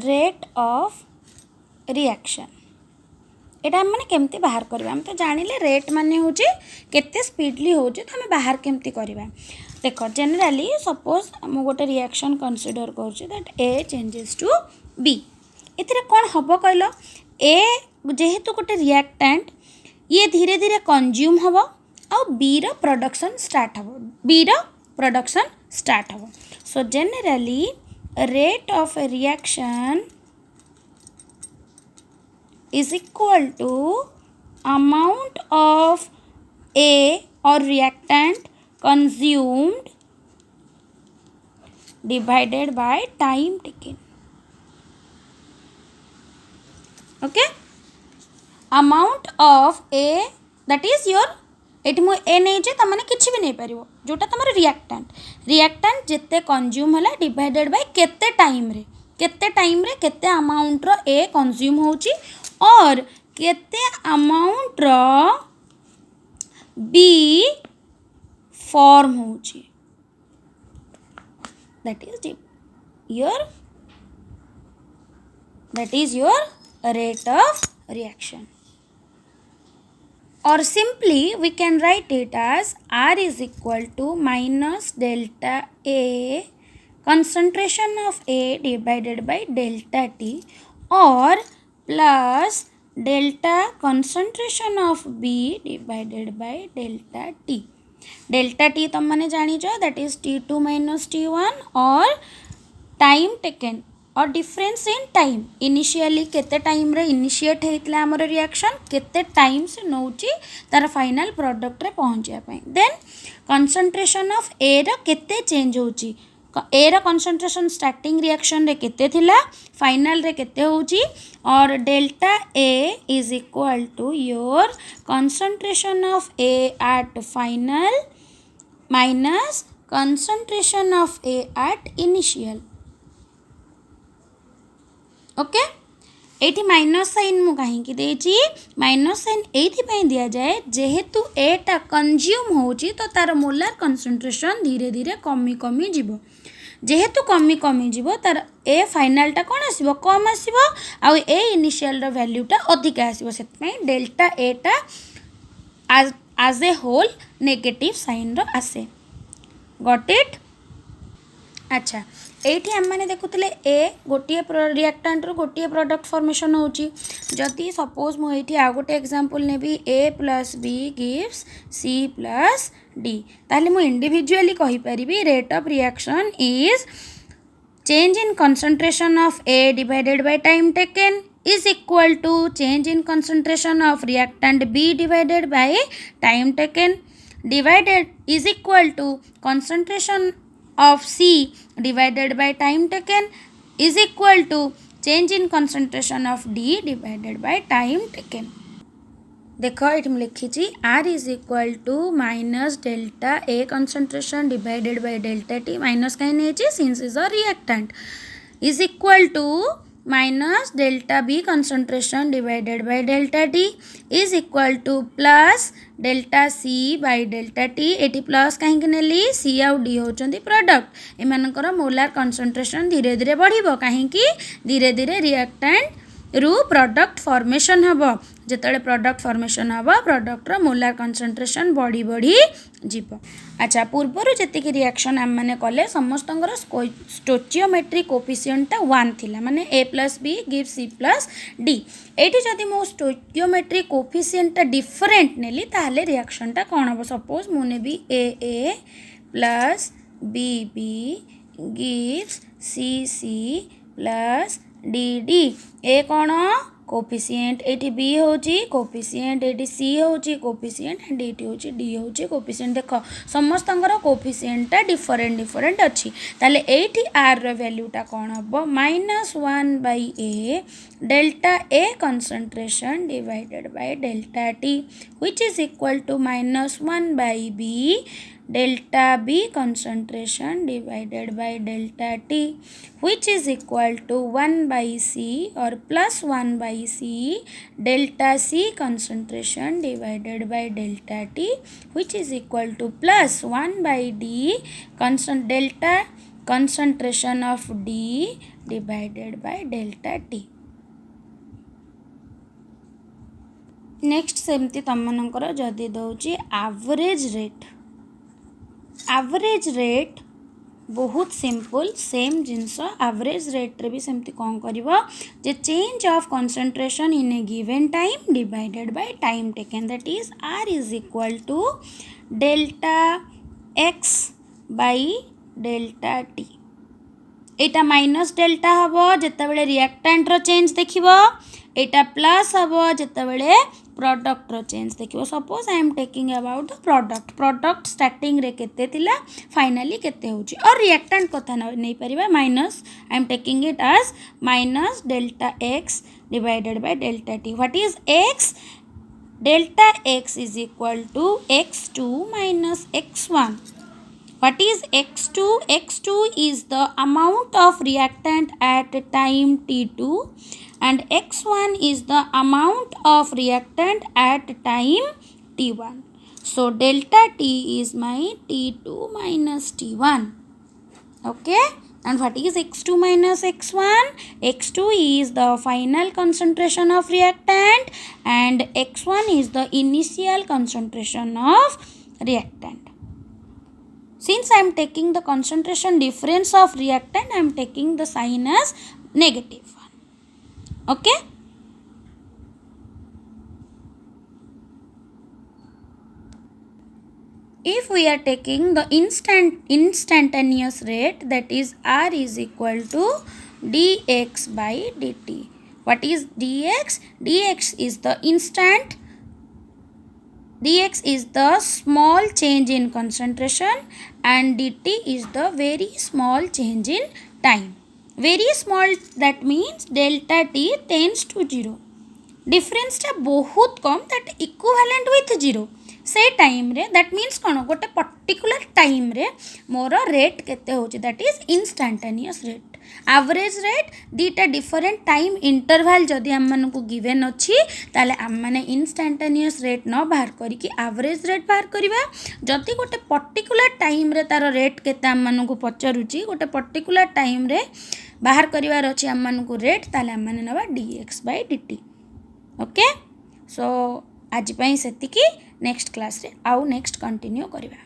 Rate of reaction एटा मैंने केमती बाहर करवा हम तो जानिले रेट माने होची केते स्पीडली होची तो हमें बाहर केमती करवा देख जनरली सपोज हम गोटे रिएक्शन कंसीडर करूँ that a changes to be इतरे कौन हम कहल ए जेहेतु गोटे रिएक्टेंट ये धीरे धीरे कंज्यूम हम आ बी रो प्रोडक्शन स्टार्ट हम बी रो प्रोडक्शन स्टार्ट हम so generally rate of reaction is equal to amount of A or reactant consumed divided by time taken. Okay, amount of A that is your eighty मु ए नहीं जे तमने किछि भी नहीं परिवो जोटा तमर रिएक्टेंट जिते कंज्यूम होला डिवाइडेड बाय केते टाइम रे केते अमाउंट रो ए कंज्यूम होची और केते अमाउंट रो बी फॉर्म होची that is your rate of reaction. Or simply we can write it as R is equal to minus delta A concentration of A divided by delta T or plus delta concentration of B divided by delta T. Delta T तुम माने जानी जो that is T2 minus T1 और time taken और difference in time initially केते time रे initiate होइतला हमर reaction केते टाइम से नौची तार फाइनल प्रोडक्ट रे पहुंचिया पई देन कंसंट्रेशन ऑफ ए रा केते चेंज होची ए रा कंसंट्रेशन स्टार्टिंग रिएक्शन रे केते थिला फाइनल रे केते होची और delta A is equal to your concentration of A at final minus concentration of A at initial okay at minus sign मु कहीं देची माइनस साइन एथि दिया जाए जेहेतु एटा कंज्यूम होची तो तार मोलार कंसंट्रेशन धीरे धीरे कमी कमी जीवो जेहेतु कमी कमी जीवो तार ए फाइनलटा कौन आसीबो कम आसीबो आ ए इनिशियल रो वैल्यूटा अधिक आसीबो सेतपई डेल्टा एटा आज ए होल नेगेटिव साइन रो आसे गॉट इट अच्छा एठी हम माने देखुतले ए गोटिए रिएक्टेंट रो गोटिए प्रोडक्ट फॉर्मेशन होची जदी सपोज मु एठी आ गोटे एग्जांपल नेबी A plus B gives C plus D ताले मु इंडिविजुअली कहि परिबी rate of reaction is change in concentration of A divided by time taken is equal to change in concentration of reactant B divided by time taken divided is equal to concentration of C divided by time taken is equal to change in concentration of D divided by time taken. देखो ये लिखी R is equal to minus delta A concentration divided by delta T minus कहीं नहीं since is a reactant is equal to minus delta B concentration divided by delta T is equal to plus delta C by delta T eighty plus कहीं नेली C आउ D होचंदी product एमानकर molar concentration धीरे धीरे बढ़िबो कहीं धीरे धीरे reactant रु product formation हबो जेतले product formation हबो प्रोडक्ट रो मोलार कंसंट्रेशन बढ़ी बढ़ी जीवो अच्छा पूर्वर जति रिएक्शन आम मैंने कले समस्तंकर स्टोचियोमेट्रिक कोफिशिएंटटा 1 थिला माने A plus B gives C plus D एटी जदि मो स्टोचियोमेट्रिक कोफिशिएंटटा डिफरेंट नेली ताहले रिएक्शनटा कोन हबो सपोज मु नेबी A plus B B gives C C plus D D ए कौन कोफिशिएंट एटी बी होची कोफिशिएंट एटी सी होची कोफिशिएंट एंड एटी होची डी होची कोफिशिएंट देख समस्तंकर कोफिशिएंटटा डिफरेंट अच्छी ताले एटी आर रो वैल्यूटा कौन हबो -1/a delta A concentration divided by delta T which is equal to -1/b delta B concentration divided by delta T which is equal to 1/c or plus 1/c delta C concentration divided by delta T which is equal to plus 1/d delta concentration of D divided by delta T. Next सेमती तुम मनकर जदि दौची average rate बहुत simple same जिनस average rate रे भी सेमती कौन करिवो जे change of concentration in a given time divided by time taken that is R is equal to delta x by delta t. एटा माइनस डेल्टा हबो जेतेबेले रिएक्टेंट रो चेंज देखिबो, एटा प्लस हबो जेतेबेले प्रोडक्ट रो चेंज देखिबो. Suppose I am taking about the product starting रे केते थिला फाइनली केते होची और रिएक्टेंट कथा नै परिबा minus I am taking it as minus delta x divided by delta t. What is x? Delta x is equal to x2 minus x1. What is x2? X2 is the amount of reactant at time t2 and x1 is the amount of reactant at time t1. So delta t is my t2 minus t1. Okay. And what is x2 minus x1? X2 is the final concentration of reactant and x1 is the initial concentration of reactant. Since I am taking the concentration difference of reactant, I am taking the sign as negative one. Okay. If we are taking the instantaneous rate, that is R is equal to dx by dt. What is dx? Dx is the instant. Dx is the small change in concentration and dt is the very small change in time. Very small, that means delta t tends to 0. Difference टा बहुत कम, that equivalent with 0. से time रे that means कौन गोटे particular time रे मोर rate केते होची, that is instantaneous rate. Average rate दीटा डिफरेंट टाइम इंटरवल जदि आम मानकु गिवन अच्छी ताले आम माने इंस्टांटेनियस रेट न बाहर करिकी एवरेज रेट बाहर करिबा. जदि गोटे पर्टिकुलर टाइम रे तार रेट केते आम मानकु पचारुची, गोटे पर्टिकुलर टाइम रे बाहर करिवार अछि आम मानकु रेट, ताले आम माने नबा dx by dt. ओके. सो आज पई सेतिकी. नेक्स्ट क्लास रे आउ नेक्स्ट कंटिन्यू करिबा.